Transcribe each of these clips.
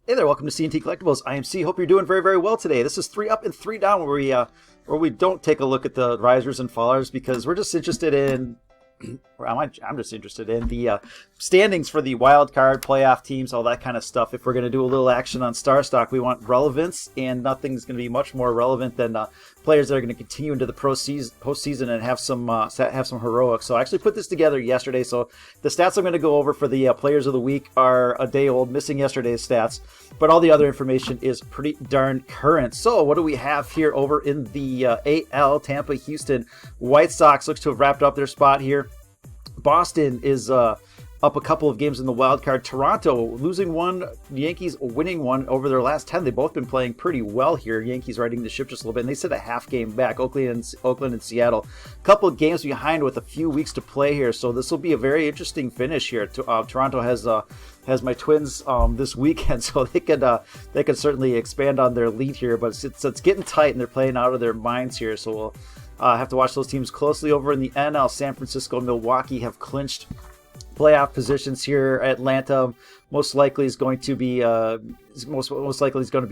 Hey there, welcome to C&T Collectibles. I am C. Hope you're doing very, very well today. This is 3 up and 3 down where we don't take a look at the risers and fallers because we're just interested in I'm just interested in the standings for the wild card playoff teams, all that kind of stuff. If we're going to do a little action on Star Stock, we want relevance, and nothing's going to be much more relevant than players that are going to continue into the postseason and have some heroics. So I actually put this together yesterday. So the stats I'm going to go over for the players of the week are a day old, missing yesterday's stats, but all the other information is pretty darn current. So what do we have here over in the AL? Tampa, Houston, White Sox looks to have wrapped up their spot here. Boston is up a couple of games in the wild card. Toronto losing one, Yankees winning one over their last 10. They've both been playing pretty well here. Yankees riding the ship just a little bit, and they sit a half game back. Oakland and Seattle, a couple of games behind with a few weeks to play here. So this will be a very interesting finish here. Toronto has my Twins this weekend, so they could certainly expand on their lead here. But it's getting tight, and they're playing out of their minds here. So we'll have to watch those teams closely. Over in the NL, San Francisco and Milwaukee have clinched playoff positions here. Atlanta most likely is going to be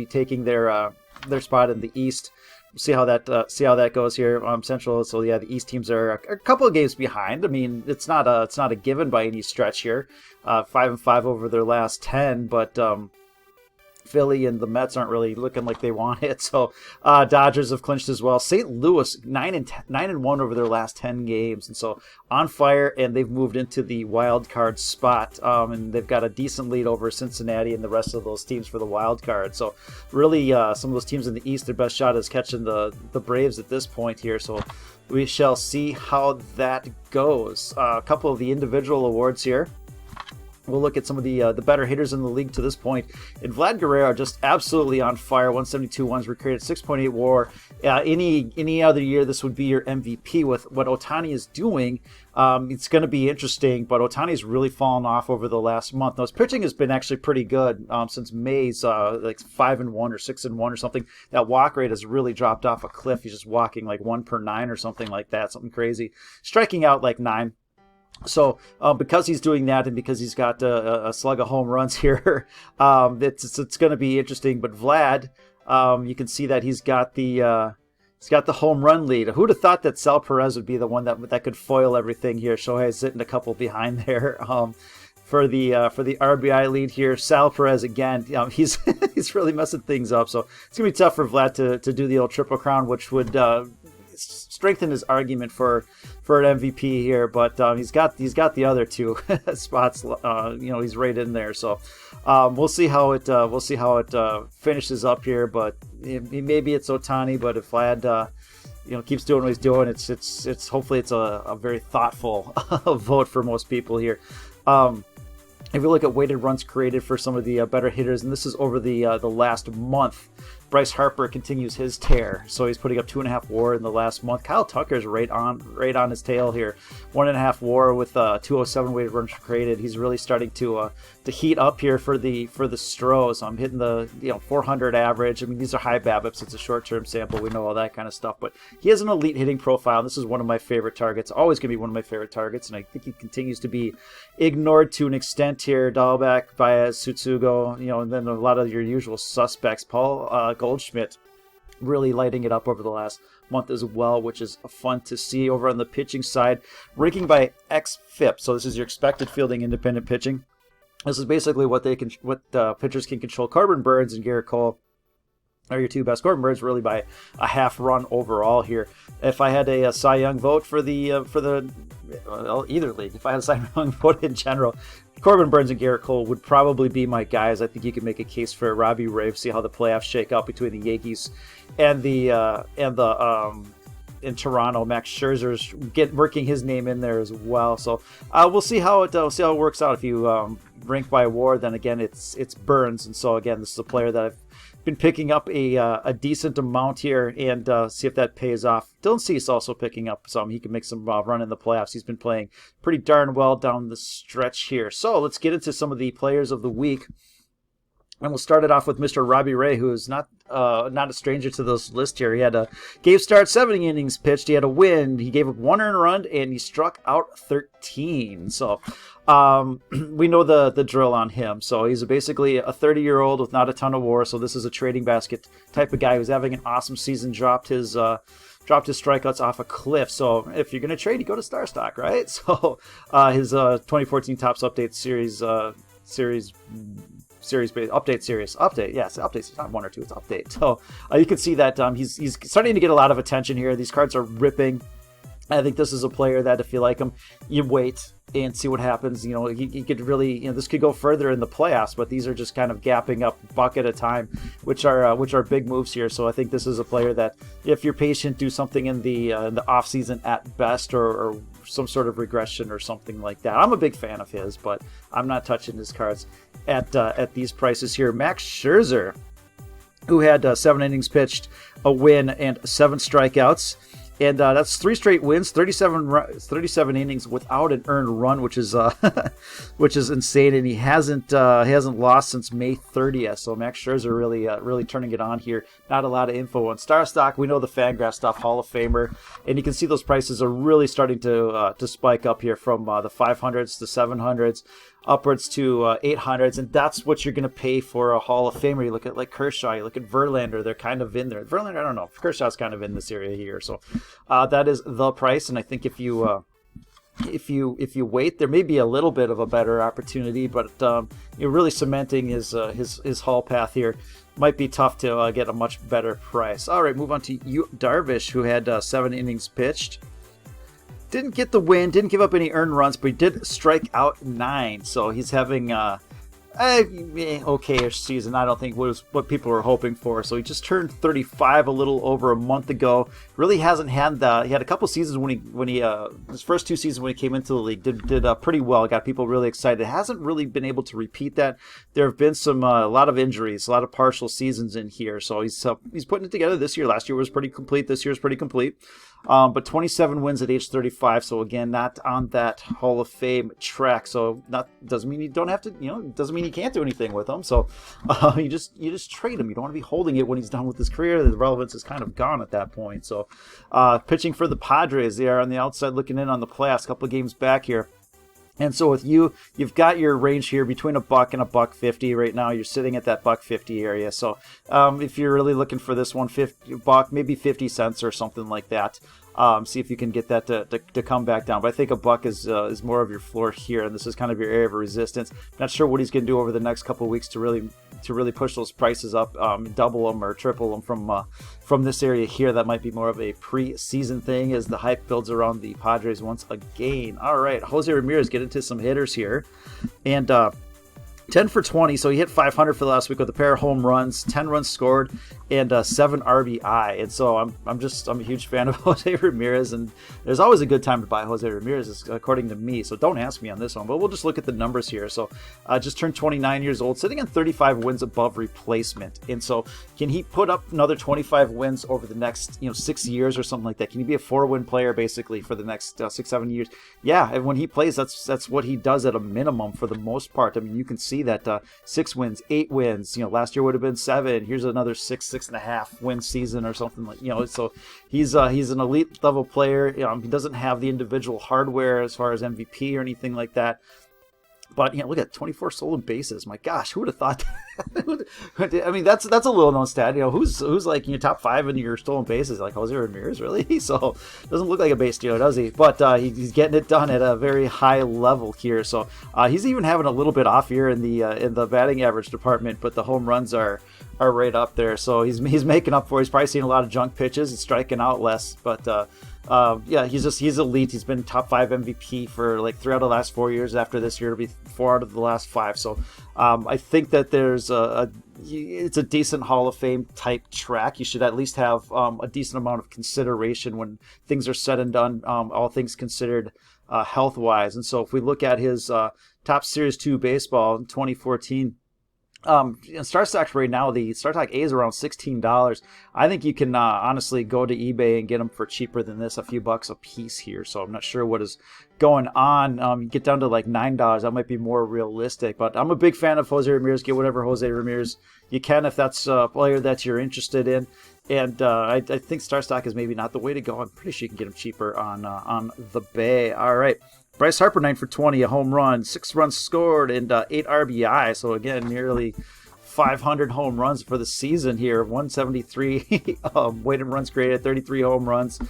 taking their spot in the East. We'll see how that goes here. Central. So yeah, the East teams are a couple of games behind. I mean, it's not a given by any stretch here. 5-5 over their last 10, but Philly and the Mets aren't really looking like they want it. So Dodgers have clinched as well. St. Louis 9-1 over their last 10 games, and so on fire. And they've moved into the wild card spot, and they've got a decent lead over Cincinnati and the rest of those teams for the wild card. So really, some of those teams in the East, their best shot is catching the Braves at this point here. So we shall see how that goes. A couple of the individual awards here. We'll look at some of the better hitters in the league to this point. And Vlad Guerrero just absolutely on fire. 172 ones recorded, 6.8 WAR. Any other year, this would be your MVP. With what Ohtani is doing, it's going to be interesting. But Ohtani's really fallen off over the last month. Now, his pitching has been actually pretty good since May's like 5-1 or 6-1 or something. That walk rate has really dropped off a cliff. He's just walking like 1/9 or something like that, something crazy. Striking out like 9. So because he's doing that, and because he's got a slug of home runs here, it's going to be interesting. But Vlad, you can see that he's got the home run lead. Who'd have thought that Sal Perez would be the one that could foil everything here? Shohei's sitting a couple behind there. For the RBI lead here, Sal Perez again. He's he's really messing things up. So it's gonna be tough for Vlad to do the old Triple Crown, which would strengthen his argument for an MVP here, but he's got the other two spots. He's right in there. So we'll see how it finishes up here. But maybe it's Ohtani. But if Vlad keeps doing what he's doing, it's hopefully it's a very thoughtful vote for most people here. If you look at weighted runs created for some of the better hitters, and this is over the last month, Bryce Harper continues his tear, so he's putting up 2.5 WAR in the last month. Kyle Tucker's right on his tail here, 1.5 WAR with 207 weighted runs created. He's really starting to heat up here for the Stros. I'm hitting the 400 average. I mean, these are high BABIPs. It's a short-term sample. We know all that kind of stuff, but he has an elite hitting profile. This is one of my favorite targets. Always going to be one of my favorite targets, and I think he continues to be ignored to an extent here. Dahlbeck, Baez, Tsutsugo, and then a lot of your usual suspects. Paul Goldschmidt really lighting it up over the last month as well, which is fun to see. Over on the pitching side, ranking by xFIP. So this is your expected fielding independent pitching. This is basically what pitchers can control. Corbin Burns and Garrett Cole are your two best. Corbin Burns really by a half run overall here. If I had a Cy Young vote for either league, if I had a Cy Young vote in general, Corbin Burns and Garrett Cole would probably be my guys. I think you could make a case for Robbie Ray. See how the playoffs shake out between the Yankees and in Toronto. Max Scherzer's working his name in there as well. So we'll see how it works out. If you rank by WAR, then again it's Burns, and so again this is a player that I've been picking up a decent amount here, and see if that pays off. Dylan Cease also picking up some. He can make some run in the playoffs. He's been playing pretty darn well down the stretch here. So let's get into some of the players of the week. And we'll start it off with Mr. Robbie Ray, who is not a stranger to this list here. He had a game start, 7 innings pitched. He had a win. He gave up 1 earned run, and he struck out 13. So we know the drill on him. So he's basically a 30-year-old with not a ton of WAR. So this is a trading basket type of guy who's having an awesome season. Dropped his strikeouts off a cliff. So if you're going to trade, you go to Star Stock, right? So his 2014 Topps Update series update. Yes, update. It's not 1 or 2. It's update. So you can see that he's starting to get a lot of attention here. These cards are ripping. I think this is a player that if you like him, you wait and see what happens. You know, he could really, this could go further in the playoffs, but these are just kind of gapping up buck at a time, which are big moves here. So I think this is a player that if you're patient, do something in the off season at best, or some sort of regression or something like that. I'm a big fan of his, but I'm not touching his cards at these prices here. Max Scherzer, who had 7 innings pitched, a win, and 7 strikeouts. And that's 3 straight wins, 37 innings without an earned run, which is insane. And he hasn't lost since May 30th. So Max Scherzer really turning it on here. Not a lot of info on Star Stock. We know the Fangraph stuff, Hall of Famer, and you can see those prices are really starting to spike up here from the 500s to 700s. Upwards to 800s, and that's what you're going to pay for a Hall of Famer. You look at like Kershaw, you look at Verlander, they're kind of in there. Verlander, I don't know. Kershaw's kind of in this area here, so that is the price. And I think if you wait, there may be a little bit of a better opportunity, but you're really cementing his Hall path here. Might be tough to get a much better price. All right, move on to Darvish, who had 7 innings pitched. Didn't get the win, didn't give up any earned runs, but he did strike out 9. So he's having okay-ish season. I don't think was what people were hoping for. So he just turned 35 a little over a month ago. Really hasn't had he had a couple seasons when he his first 2 seasons when he came into the league did pretty well. Got people really excited. Hasn't really been able to repeat that. There have been a lot of injuries, a lot of partial seasons in here. So he's putting it together this year. Last year was pretty complete. This year is pretty complete. But 27 wins at age 35. So again, not on that Hall of Fame track. So doesn't mean you don't have to. Doesn't mean you can't do anything with him. So you just trade him. You don't want to be holding it when he's done with his career. The relevance is kind of gone at that point. So pitching for the Padres, they are on the outside looking in on the playoffs. A couple of games back here. And so with you've got your range here between $1 and $1.50 right now. You're sitting at that $1.50 area. So if you're really looking for this $1.50, maybe 50 cents or something like that. See if you can get that to come back down. But I think $1 is more of your floor here, and this is kind of your area of resistance. Not sure what he's going to do over the next couple of weeks to really push those prices up, double them or triple them from this area here. That might be more of a preseason thing as the hype builds around the Padres once again. All right, Jose Ramirez, get into some hitters here, and 10 for 20, so he hit 500 for the last week with a pair of home runs, 10 runs scored, and 7 RBI. And so I'm a huge fan of Jose Ramirez, and there's always a good time to buy Jose Ramirez, according to me. So don't ask me on this one, but we'll just look at the numbers here. So just turned 29 years old, sitting on 35 wins above replacement. And so can he put up another 25 wins over the next 6 years or something like that? Can he be a 4-win player basically for the next 6-7 years? Yeah, and when he plays, that's what he does at a minimum for the most part. I mean, you can see that 6 wins, 8 wins. Last year would have been 7. Here's another 6.5 win season or something like. So he's an elite level player. He doesn't have the individual hardware as far as MVP or anything like that. But look at 24 stolen bases. My gosh, who would have thought that? I mean, that's a little known stat. Who's like top 5 in your stolen bases? Like Jose Ramirez, really? So doesn't look like a base stealer, does he? But he's getting it done at a very high level here. So he's even having a little bit off here in the batting average department, but the home runs are right up there. So he's making up for. He's probably seen a lot of junk pitches and striking out less, but. He's elite. He's been top 5 MVP for like 3 out of the last 4 years. After this year, it'll be 4 out of the last 5. So I think that there's it's a decent Hall of Fame type track. You should at least have a decent amount of consideration when things are said and done, all things considered health wise. And so if we look at his Top Series 2 baseball in 2014. In Star Stocks right now, the Star Stock A is around $16. I think you can honestly go to eBay and get them for cheaper than this, a few bucks a piece here. So I'm not sure what is going on. You get down to like $9, that might be more realistic. But I'm a big fan of Jose Ramirez. Get whatever Jose Ramirez you can if that's a player that you're interested in. And I think Star Stock is maybe not the way to go. I'm pretty sure you can get them cheaper on the Bay. All right. Bryce Harper, 9 for 20, a home run, 6 runs scored, and 8 RBI. So, again, nearly 500 home runs for the season here. 173 weighted runs created, 33 home runs,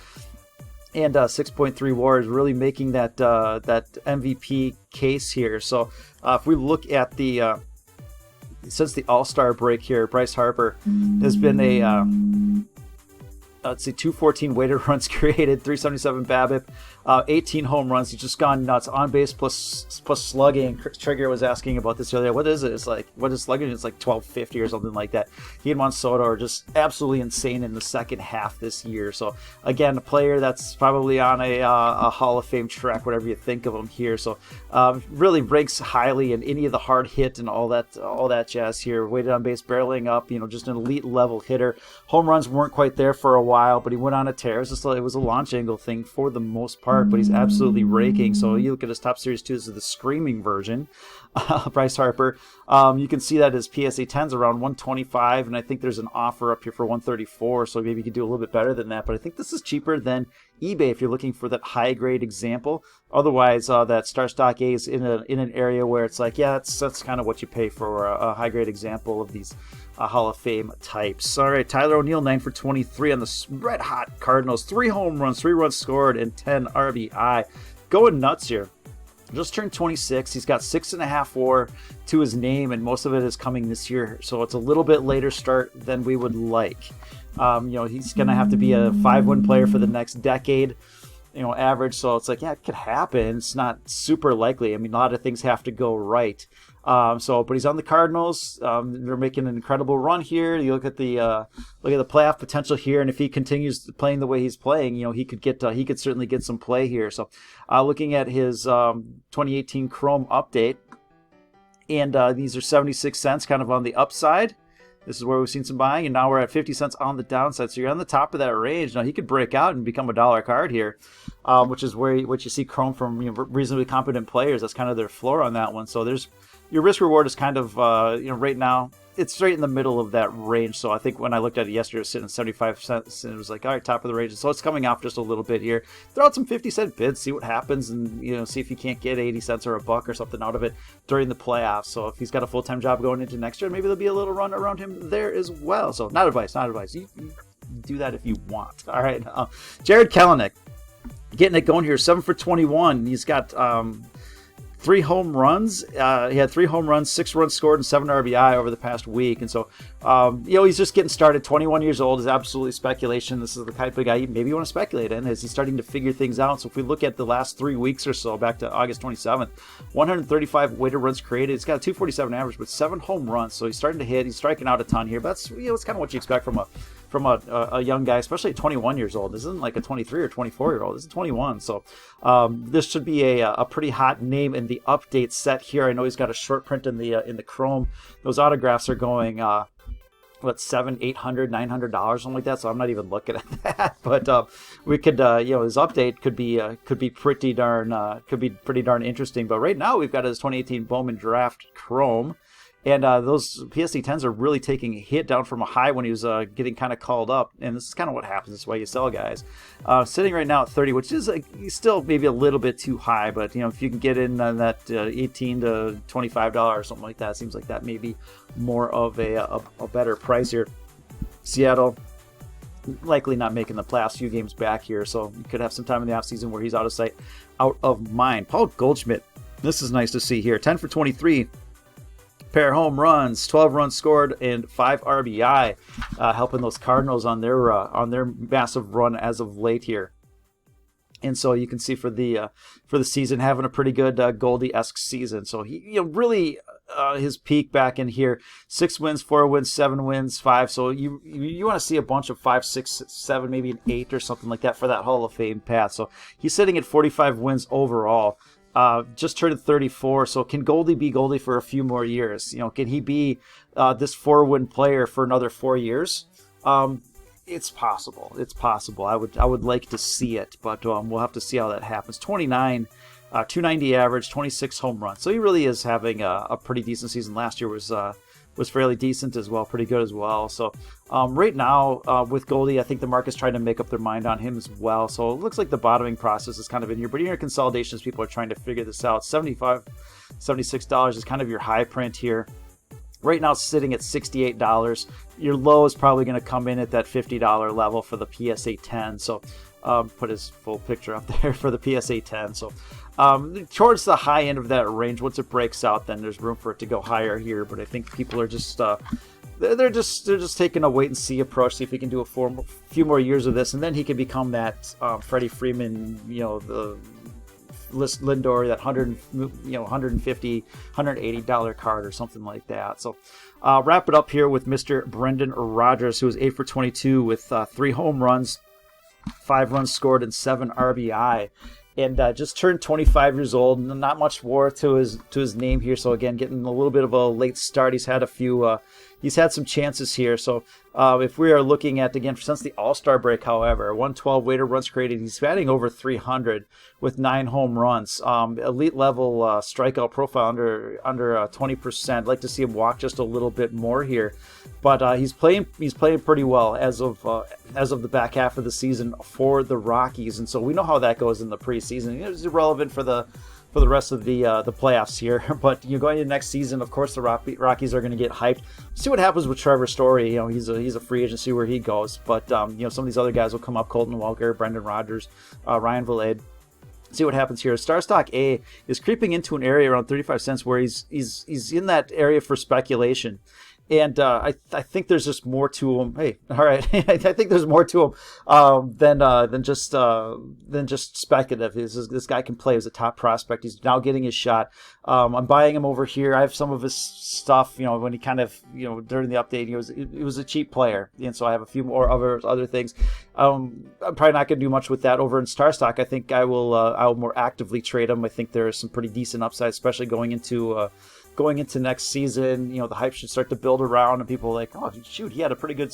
and 6.3 WAR, really making that MVP case here. So, if we look at the since the All-Star break here, Bryce Harper has been a let's see, 214 weighted runs created, 377 BABIP, 18 home runs. He's just gone nuts. On base plus slugging. Trigger was asking about this the other day. What is it? It's like, what is slugging? It's like 1250 or something like that. He and Juan Soto are just absolutely insane in the second half this year. So again, a player that's probably on a Hall of Fame track, whatever you think of him here. So really ranks highly in any of the hard hit and all that jazz here. Weighted on base, barreling up. Just an elite level hitter. Home runs weren't quite there for a while, but he went on a tear. It was a launch angle thing for the most part, but he's absolutely raking. So you look at his top series too. This is the screaming version. Bryce Harper. You can see that his PSA 10's around 125, and I think there's an offer up here for 134, so maybe you could do a little bit better than that. But I think this is cheaper than eBay if you're looking for that high grade example. Otherwise, that Star Stock A is in an area where it's like, yeah, that's kind of what you pay for a high grade example of these Hall of Fame types. All right, Tyler O'Neill, 9 for 23 on the red hot Cardinals. 3 home runs, 3 runs scored, and 10 RBI. Going nuts here. Just turned 26. He's got 6.5 WAR to his name, and most of it is coming this year. So it's a little bit later start than we would like. He's going to have to be a 5-win player for the next decade, average. So it's like, yeah, it could happen. It's not super likely. I mean, a lot of things have to go right. But he's on the Cardinals. They're making an incredible run here. You look at the playoff potential here, and if he continues playing the way he's playing, he could certainly get some play here. So, looking at his 2018 Chrome update, and these are 76 cents, kind of on the upside. This is where we've seen some buying, and now we're at 50 cents on the downside. So you're on the top of that range. Now he could break out and become a $1 card here, which is what you see Chrome from reasonably competent players. That's kind of their floor on that one. So your risk reward is kind of right now it's right in the middle of that range. So I think when I looked at it yesterday, it was sitting at 75 cents, and it was like, all right, top of the range. So it's coming off just a little bit here. Throw out some 50-cent bids, see what happens, and see if you can't get 80 cents or a buck or something out of it during the playoffs. So if he's got a full-time job going into next year, maybe there'll be a little run around him there as well. So not advice. You do that if you want. All right, Jared Kellenic, getting it going here, 7 for 21. He's got 3 home runs. He had 3 home runs, 6 runs scored, and 7 RBI over the past week. And so, he's just getting started. 21 years old is absolutely speculation. This is the type of guy maybe you want to speculate in as he's starting to figure things out. So if we look at the last 3 weeks or so, back to August 27th, 135 weighted runs created. He's got a 247 average, but 7 home runs. So he's starting to hit. He's striking out a ton here. But that's it's kind of what you expect from a young guy, especially at 21 years old. This isn't like a 23 or 24-year-old. This is 21. So this should be a pretty hot name in the update set here. I know he's got a short print in the Chrome. Those autographs are going $700, $800, $900, something like that. So I'm not even looking at that. But we could, his update could be pretty darn interesting. But right now we've got his 2018 Bowman Draft Chrome. And those PSA 10s are really taking a hit down from a high when he was getting kind of called up. And this is kind of what happens. This is why you sell guys. Sitting right now at 30, which is still maybe a little bit too high. But, if you can get in on that $18 to $25 or something like that, it seems like that may be more of a better price here. Seattle likely not making the playoffs, few games back here. So you could have some time in the offseason where he's out of sight, out of mind. Paul Goldschmidt, this is nice to see here. 10 for 23. Pair of home runs, 12 runs scored, and 5 RBI, helping those Cardinals on their massive run as of late here. And so you can see for the season having a pretty good Goldie-esque season. So he really his peak back in here, 6 wins, 4 wins, 7 wins, 5. So you want to see a bunch of 5, 6, 7, maybe an 8 or something like that for that Hall of Fame path. So he's sitting at 45 wins overall. just turned 34. So can Goldy be Goldy for a few more years? Can he be this 4-win player for another 4 years? It's possible. It's possible. I would like to see it, but we'll have to see how that happens. 29, 290 average, 26 home runs. So he really is having a pretty decent season. Last year was fairly decent as well, pretty good as well. So right now with Goldy, I think the market's trying to make up their mind on him as well. So it looks like the bottoming process is kind of in here. But in your consolidations, people are trying to figure this out. $75, $76 is kind of your high print here. Right now, it's sitting at $68. Your low is probably going to come in at that $50 level for the PSA 10. So put his full picture up there for the PSA 10. So towards the high end of that range, once it breaks out, then there's room for it to go higher here. But I think people are just they're just taking a wait and see approach. See if he can do a few more years of this, and then he can become that Freddie Freeman, the Lindor, that $150, $180 card or something like that. So wrap it up here with Mr. Brendan Rodgers, who was 8 for 22 with 3 home runs, 5 runs scored, and 7 RBI. And just turned 25 years old. Not much more to his name here. So again, getting a little bit of a late start. He's had he's had some chances here. So if we are looking at, again, since the All-Star break, however, 112 weighted runs created, he's batting over 300 with 9 home runs. Elite level strikeout profile under 20%. I'd like to see him walk just a little bit more here, but he's playing pretty well as of the back half of the season for the Rockies, and so we know how that goes in the preseason. It's irrelevant for the rest of the playoffs here, but going into next season, of course, the Rockies are going to get hyped. See what happens with Trevor Story. He's a free agent. See where he goes. But some of these other guys will come up: Colton Welker, Brendan Rodgers, Ryan Vilade. See what happens here. Star Stock A is creeping into an area around 35 cents where he's in that area for speculation. And I think there's just more to him. Hey, all right, I think there's more to him than just speculative. This guy can play as a top prospect. He's now getting his shot. I'm buying him over here. I have some of his stuff. When he kind of during the update, he was a cheap player, and so I have a few more other things. I'm probably not going to do much with that over in Star Stock. I think I will more actively trade him. I think there is some pretty decent upside, especially going into next season. The hype should start to build around, and people are like, oh shoot, he had a pretty good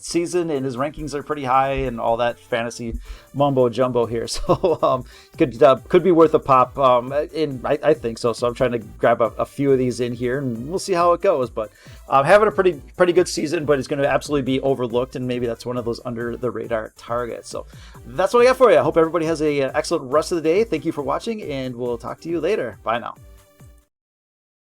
season, and his rankings are pretty high, and all that fantasy mumbo jumbo here. So could be worth a pop. And I think so. So I'm trying to grab a few of these in here, and we'll see how it goes. But having a pretty good season, but it's going to absolutely be overlooked, and maybe that's one of those under the radar targets. So that's what I got for you. I hope everybody has an excellent rest of the day. Thank you for watching, and we'll talk to you later. Bye now.